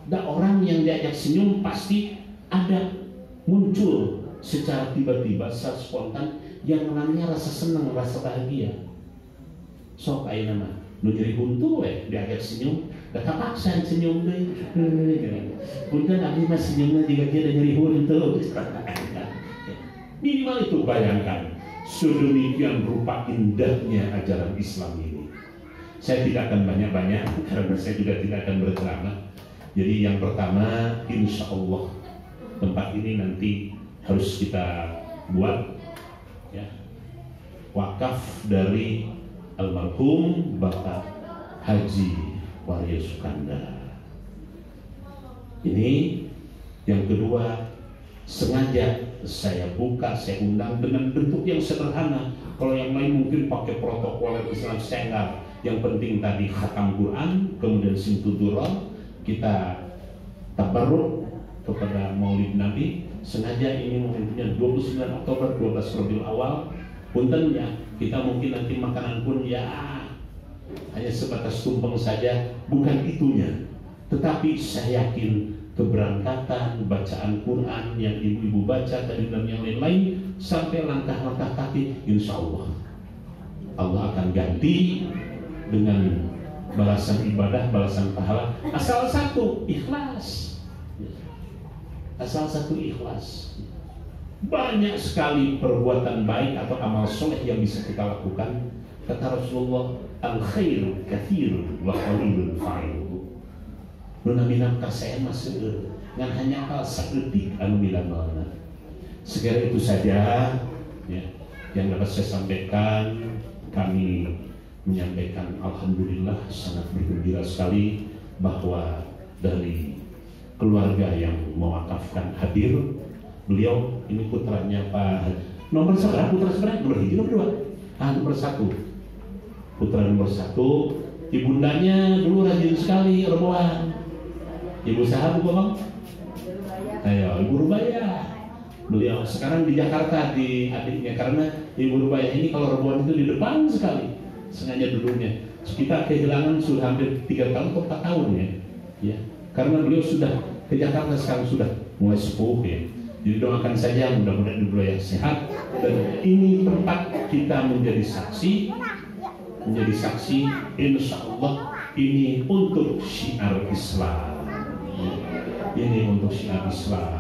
Dan orang yang diajak senyum pasti ada muncul secara tiba-tiba, secara spontan yang namanya rasa senang, rasa bahagia. Sok ayeuna mah nu jadi huntu diajak senyum, da kapaksa senyum deui. Punten abdi mah senyumna jiga kieu da nyeri huntu. Minimal itu bayangkan sedemikian rupa indahnya ajaran Islam ini. Saya tidak akan banyak-banyak karena saya juga tidak akan berceramah. Jadi yang pertama, insya Allah tempat ini nanti harus kita buat ya, wakaf dari almarhum Bapak Haji Waria Sukandar. Ini yang kedua, sengaja saya buka, saya undang dengan bentuk yang sederhana. Kalau yang lain mungkin pakai protokol Islam, saya enggak. Yang penting tadi khatam Quran, kemudian simtudurah, kita tabarruk kepada Maulid Nabi. Sengaja ini momennya 29 Oktober 12 Rabiul Awal. Punten ya, kita mungkin nanti makanan pun ya hanya sebatas tumpeng saja, bukan itunya. Tetapi saya yakin keberangkatan bacaan Quran yang ibu-ibu baca tadi dan yang lain-lain sampai langkah-langkah kaki, insya Allah Allah akan ganti dengan balasan ibadah, balasan pahala. Asal satu, ikhlas. Asal satu, ikhlas. Banyak sekali perbuatan baik atau amal soleh yang bisa kita lakukan. Kata Rasulullah, al-khair kathir wa qalilun fa'iluhu. Nuna minam kasih masuk ngan hanya hal saketik anu milamalna. Segera itu saja ya, yang dapat saya sampaikan. Kami menyampaikan alhamdulillah sangat bergembira sekali bahwa dari keluarga yang mewakafkan hadir. Beliau ini putranya Pak nomor seberapa, putra seberapa? Nomor hiji, nomor dua? Nomor satu. Putra nomor satu. Ibundanya dulu rajin sekali rebuan. Ibu sahabat Bang? Ayo, Ibu Rubaya. Beliau sekarang di Jakarta di adiknya, karena Ibu Rubaya ini kalau rebuan itu di depan sekali. Sengaja dulunya. Kita kehilangan sudah hampir 3 tahun atau 4 tahun ya. Karena beliau sudah ke Jakarta sekarang sudah mulai sepuh ya. Jadi doakan saja mudah-mudahan beliau yang sehat, dan ini tempat kita menjadi saksi insya Allah ini untuk syiar Islam. Ini untuk syiar Islam.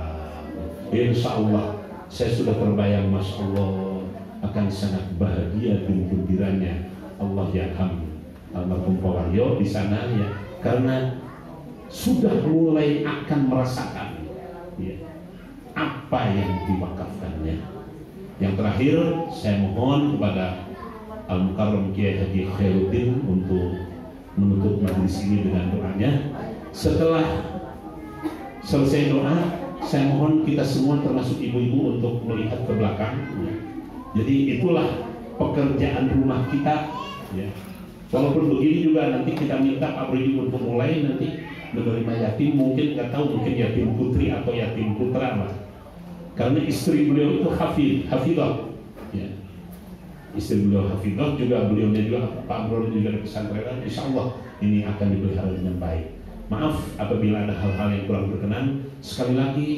Insya Allah saya sudah terbayang, masya Allah akan sangat bahagia dan gembiranya Allah yarham almarhum Pak Wario di sana ya, karena sudah mulai akan merasakan ya, apa yang diwakafkannya. Yang terakhir saya mohon kepada Al-Mukarram Kiai Haji Khairuddin untuk menutup majelis ini dengan doanya. Setelah selesai doa, saya mohon kita semua termasuk ibu-ibu untuk melihat ke belakang. Jadi itulah pekerjaan rumah kita ya. Walaupun begini juga nanti kita minta Pak Bridi untuk mulai nanti menerima yatim, mungkin nggak tahu, mungkin yatim putri atau yatim putra lah. Karena istri beliau itu hafidah ya. Istri beliau hafidah juga, beliaunya juga Pak Bro juga di pesantren. Insya Allah ini akan dipelihara dengan baik. Maaf apabila ada hal-hal yang kurang berkenan. Sekali lagi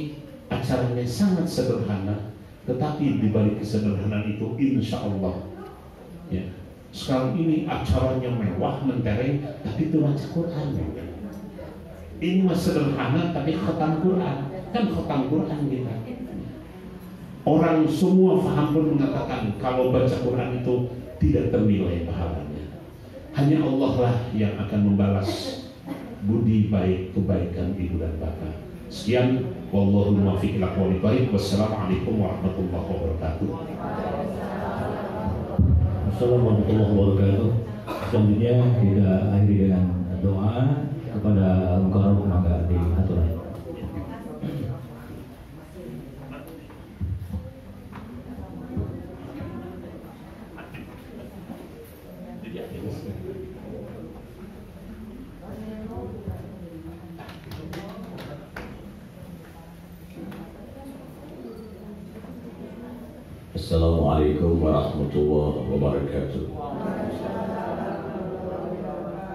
acaranya sangat sederhana, tetapi di balik kesederhanaan itu insya Allah ya, Sekarang ini acaranya mewah, mentereng, tapi itu baca Quran. Ini mah sederhana, tapi khatam Quran. Kan khatam Quran kita. Orang semua paham pun mengatakan kalau baca Quran itu tidak ternilai pahalanya. Hanya Allah lah yang akan membalas budi baik kebaikan ibu dan bapak. Sekian, wallahu muwaffiq ila aqwamit thoriq. Wassalamualaikum warahmatullahi wabarakatuh. Assalamualaikum warahmatullahi wabarakatuh. Selanjutnya kita akhiri dengan doa kepada Mukarram, maka diaturkan. Assalamualaikum warahmatullahi wabarakatuh.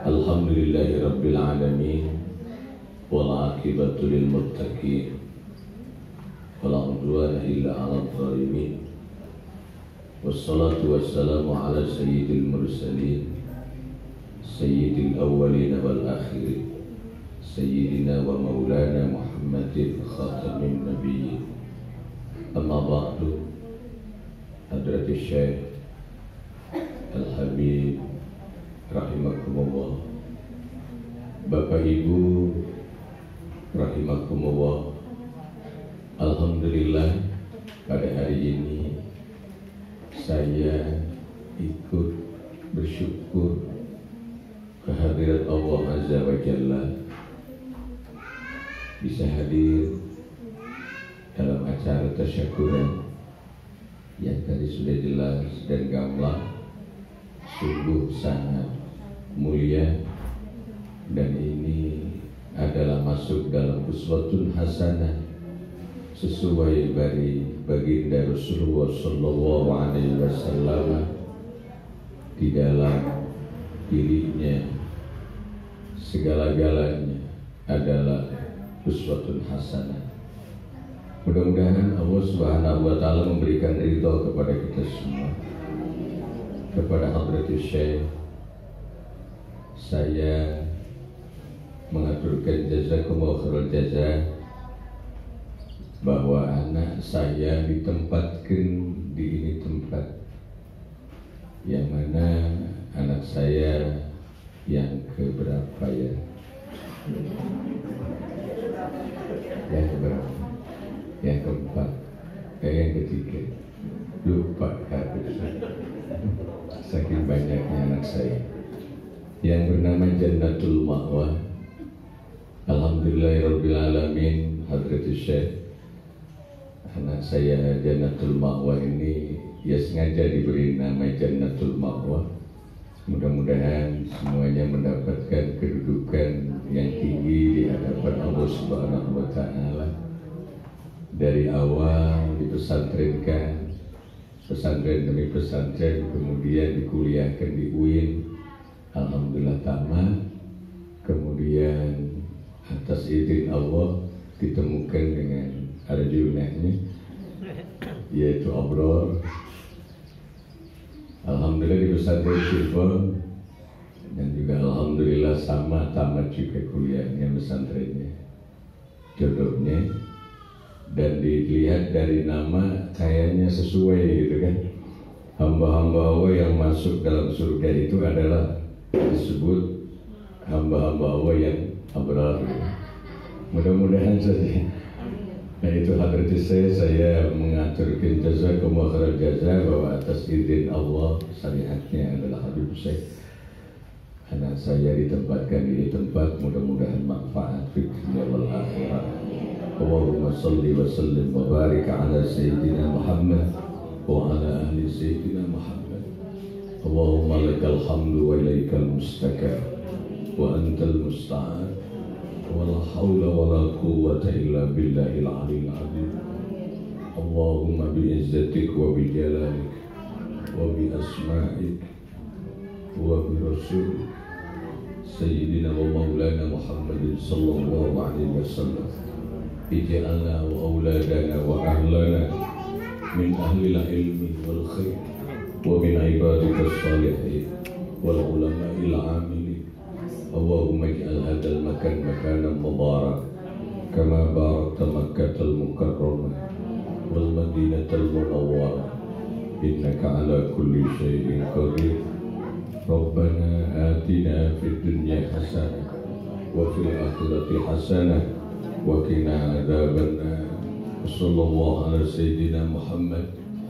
Alhamdulillahi rabbil alamin, wal aqibatu lil muttaqin, wala udwana illa 'alal zalimin. Wassalatu wassalamu ala sayyidil mursalin, sayyidil awwalin wal akhirin, sayyidina wa maulana Muhammadin khatamin nabiyyin. Amma ba'du. Hadratul Syekh Al-Habib rahimakumullah, Bapak Ibu rahimakumullah. Alhamdulillah, pada hari ini saya ikut bersyukur kehadirat Allah Azza wa Jalla, bisa hadir dalam acara tasyakuran yang tadi sudah jelas dan gamblang, sungguh sangat mulia, dan ini adalah masuk dalam uswatun hasanah sesuai dari baginda Rasulullah Sallallahu Alaihi Wasallam. Di dalam dirinya segala-galanya adalah uswatun hasanah. Mudah-mudahan Allah Subhanahu wa Ta'ala memberikan ridho kepada kita semua. Kepada Hadratul Syekh, saya mengaturkan jazakumullah khairal jazaa bahwa anak saya ditempatkan di ini tempat yang mana anak saya yang keberapa ya? Yang keberapa? Yang keempat, yang ketiga, lupa habis. Saking banyaknya anak saya yang bernama Jannatul Ma'wa. Alhamdulillahirabbil alamin. Hadratul Syekh, anak saya Jannatul Ma'wa ini ya sengaja diberi nama Jannatul Ma'wa. Mudah-mudahan semuanya mendapatkan kedudukan yang tinggi di hadapan Allah Subhanahu wa Ta'ala. Dari awal dipesantrenkan, pesantren demi pesantren, kemudian dikuliahkan di UIN, alhamdulillah tamat. Kemudian atas izin Allah ditemukan dengan arjunahnya, yaitu Abror. Alhamdulillah di pesantren Syifon, dan juga alhamdulillah sama tamat juga kuliahnya pesantrennya, jodohnya. Dan dilihat dari nama kayaknya sesuai gitu kan. Hamba-hamba Allah yang masuk dalam surga itu adalah disebut hamba-hamba Allah yang abrar. Mudah-mudahan saja. Nah itu hadratus saya mengaturkan jazakumullah khairal jazaa bahwa atas izin Allah syariatnya adalah Habib Syekh. Anak saya ditempatkan di tempat, mudah-mudahan manfaat fi dunya wal akhirah. Allahumma salli wa sallim wa barik ala Sayyidina Muhammad wa ala ahli Sayyidina Muhammad. Allahumma lakal hamdu wa ilaikal mustakar wa antal musta'an wa la hawla wa la quwwata illa billahil aliyyil azim. Allahumma bi izzatik wa bi jalalik wa bi asma'ik wa bi rasulik Sayyidina wa maulana Muhammadin sallallahu alaihi wasallam. Ij'alna wa auladana wa ahlana min ahlil ilmi wal khair ومن عبادك الصالحين والعلماء العاملين. اللهم اجعل هذا المكان مكانا مباركا كما باركت مكة المكرمة والمدينة المنورة إنك على كل شيء قدير. ربنا آتنا في الدنيا حسنة وفي الآخرة حسنة وقنا عذاب النار. وصلى الله على سيدنا محمد.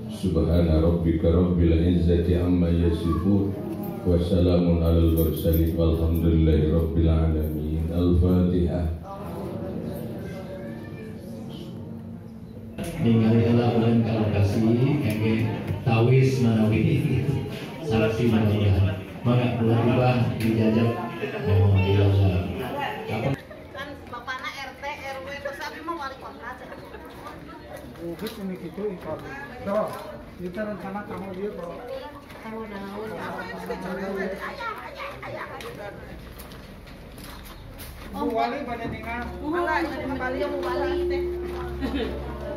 سبحان ربك رب العزة عما يصفون وسلام على المرسلين والحمد لله رب العالمين. الفاتحة. Ningali heula ulang ka lokasi kangge tawis manawi saksi mudah-mudahan mangga tiba dijajak mohon dilaksanakan. Kan bapakna RT RW terus abi mah wali kota. Bukit ini gitu ikut. Tuh, kita rencana kamu dia bro. Kamu naon? Bu Wali banyak dengar. Malah ini bali yang bali teh.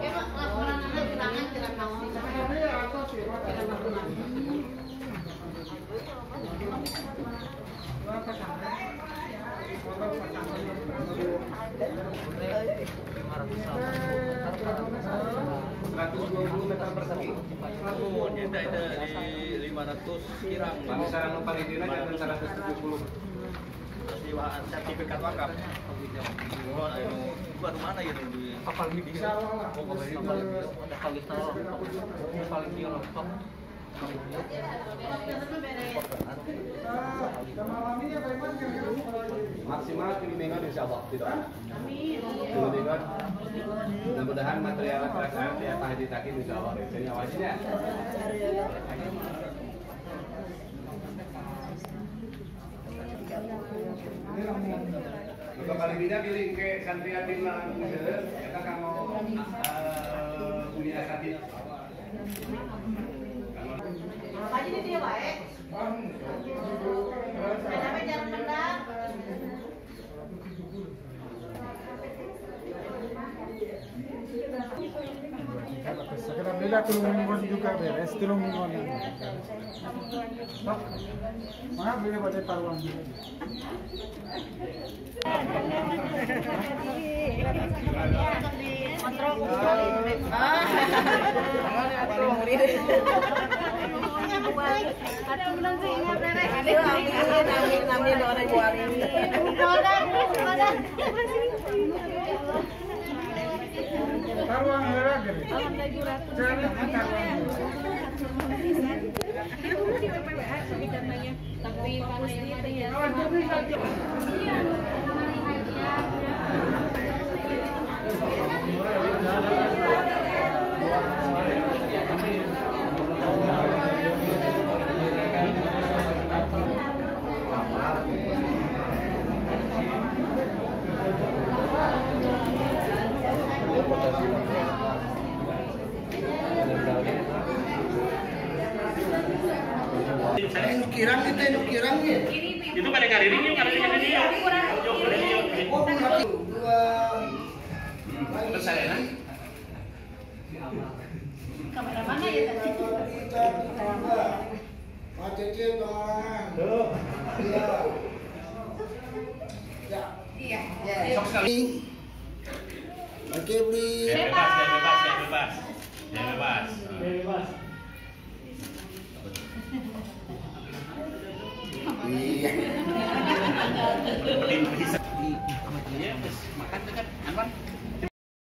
Pak, laporanna bilangan kira naon? Di 500 kirang. Bang sarang nu palidina kan 170. Siwaan sertifikat wakaf. Baru mana ya di kapal ini? Paling dia lengkap. Maksimal kiriman insya Allah tidak. Kiriman. Mudah-mudahan material kerasaan ya Pak Haji Takin insya Allah. Jadi awasin ya. Untuk kali ini pilih ke santrian di Lang, kita kamu punya sapi. Haji di dia baik. Kenapa jangan mendak? Sekarang beda tulung mingguan juga beres, tulung mingguan. Mana boleh baca taruhan juga. Taruhan lagi. Tapi panasnya Kirang kita itu kirangnya. Itu pada kariring yuk, kariring dia. Oh, berarti Terus saya kan? kamera mana ya tadi? Pak Cece tolongan. Iya. Iya. Sok sekali. Oke, beli. Bebas. Iya. Makan dekat.